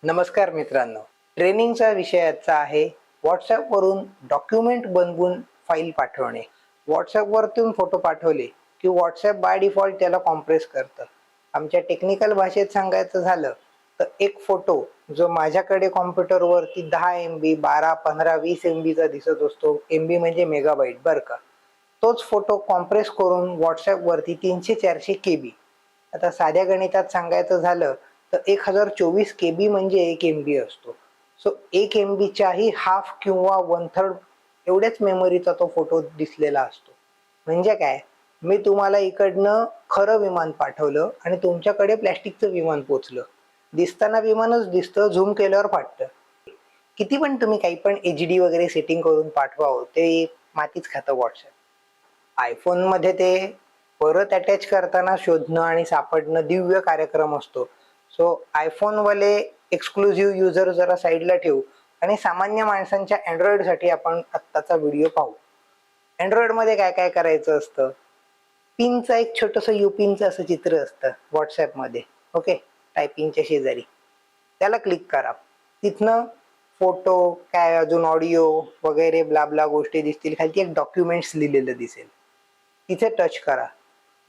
नमस्कार मित्रांनो, ट्रेनिंगचा विषय आजचा आहे व्हॉट्सॲपवरून डॉक्युमेंट बनवून फाईल पाठवणे. व्हॉट्सॲपवरतून फोटो पाठवले की व्हॉट्सॲप बाय डिफॉल्ट त्याला कॉम्प्रेस करतं. आमच्या टेक्निकल भाषेत सांगायचं झालं तर एक फोटो जो माझ्याकडे कॉम्प्युटरवरती 10 MB 12 15 20 MB चा दिसत असतो, MB म्हणजे मेगाबाईट बरं का, तोच फोटो कॉम्प्रेस करून व्हॉट्सॲपवरती 300-400 KB. आता साध्या गणितात सांगायचं झालं तर 1024 KB म्हणजे 1 MB असतो. सो 1 MB हाफ किंवा 1/3 एवढ्याच मेमरीचा तो फोटो दिसलेला असतो. म्हणजे काय, मी तुम्हाला इकडनं खरं विमान पाठवलं आणि तुमच्याकडे प्लॅस्टिकचं विमान पोचलं. दिसताना विमानच दिसतं, झूम केल्यावर फाटतं. किती पण तुम्ही काही पण HD वगैरे सेटिंग करून पाठवावं ते मातीच खातं व्हॉट्सॲप. आयफोनमध्ये ते परत अटॅच करताना शोधणं आणि सापडणं दिव्य कार्यक्रम असतो. सो आयफोनवाले एक्सक्लुझिव्ह युजर जरा साईडला ठेवू आणि सामान्य माणसांच्या अँड्रॉइडसाठी आपण आत्ताचा व्हिडिओ पाहू. अँड्रॉइडमध्ये काय काय करायचं असतं, पिनचं एक छोटंसं पिनचं असं चित्र असतं व्हॉट्सॲपमध्ये. ओके, टायपिंगच्या शेजारी त्याला क्लिक करा. तिथनं फोटो काय अजून ऑडिओ वगैरे ब्ला गोष्टी दिसतील. खालती एक डॉक्युमेंट्स लिहिलेलं दिसेल, तिथे टच करा.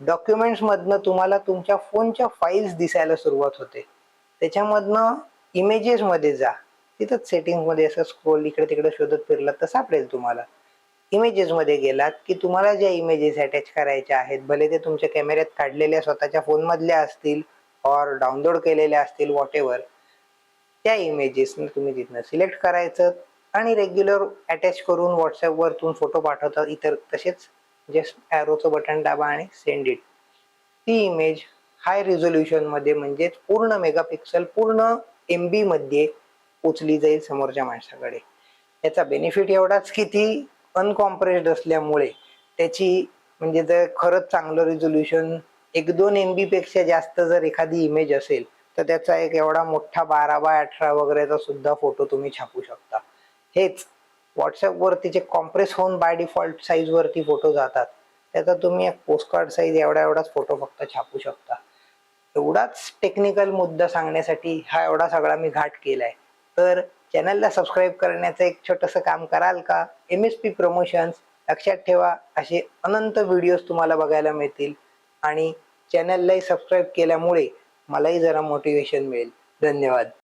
डॉक्युमेंट्स मधनं तुम्हाला तुमच्या फोनच्या फाईल्स दिसायला सुरुवात होते. त्याच्यामधनं इमेजेस मध्ये जा. तिथंच सेटिंग मध्ये असं स्क्रोल इकडे तिकडे शोधत फिरलात तर सापडेल तुम्हाला. इमेजेस मध्ये गेलात की तुम्हाला ज्या इमेजेस अटॅच करायच्या आहेत, भले ते तुमच्या कॅमेऱ्यात काढलेल्या स्वतःच्या फोन मधल्या असतील और डाउनलोड केलेल्या असतील, वॉट एव्हर, त्या इमेजेस तुम्ही तिथनं सिलेक्ट करायचं आणि रेग्युलर अटॅच करून व्हॉट्सॲपवरतून फोटो पाठवतात इतर तसेच जस्ट ॲरोचं बटन दाबा आणि सेंड इट. ती इमेज हाय रिझोल्युशन मध्ये म्हणजेच पूर्ण मेगापिक्सल पूर्ण MB मध्ये पोचली जाईल समोरच्या माणसाकडे. याचा बेनिफिट एवढाच की ती अनकॉम्प्रेस्ड असल्यामुळे त्याची म्हणजे जर खरंच चांगलं रिझोल्युशन 1-2 MB पेक्षा जास्त जर एखादी इमेज असेल तर त्याचा एक एवढा मोठा 12x18 वगैरेचा सुद्धा फोटो तुम्ही छापू शकता. हेच व्हॉट्सॲपवरती जे कॉम्प्रेस होऊन बाय डिफॉल्ट साईज वरती फोटो जातात त्याचा तुम्ही एक पोस्टकार्ड साईज एवढाच फोटो फक्त छापू शकता. एवढाच टेक्निकल मुद्दा सांगण्यासाठी हा एवढा सगळा मी घाट केलाय. तर चॅनलला सबस्क्राईब करण्याचं एक छोटंसं काम कराल का? MSP प्रमोशन्स लक्षात ठेवा, असे अनंत व्हिडिओज तुम्हाला बघायला मिळतील आणि चॅनललाही सबस्क्राईब केल्यामुळे मलाही जरा मोटिवेशन मिळेल. धन्यवाद.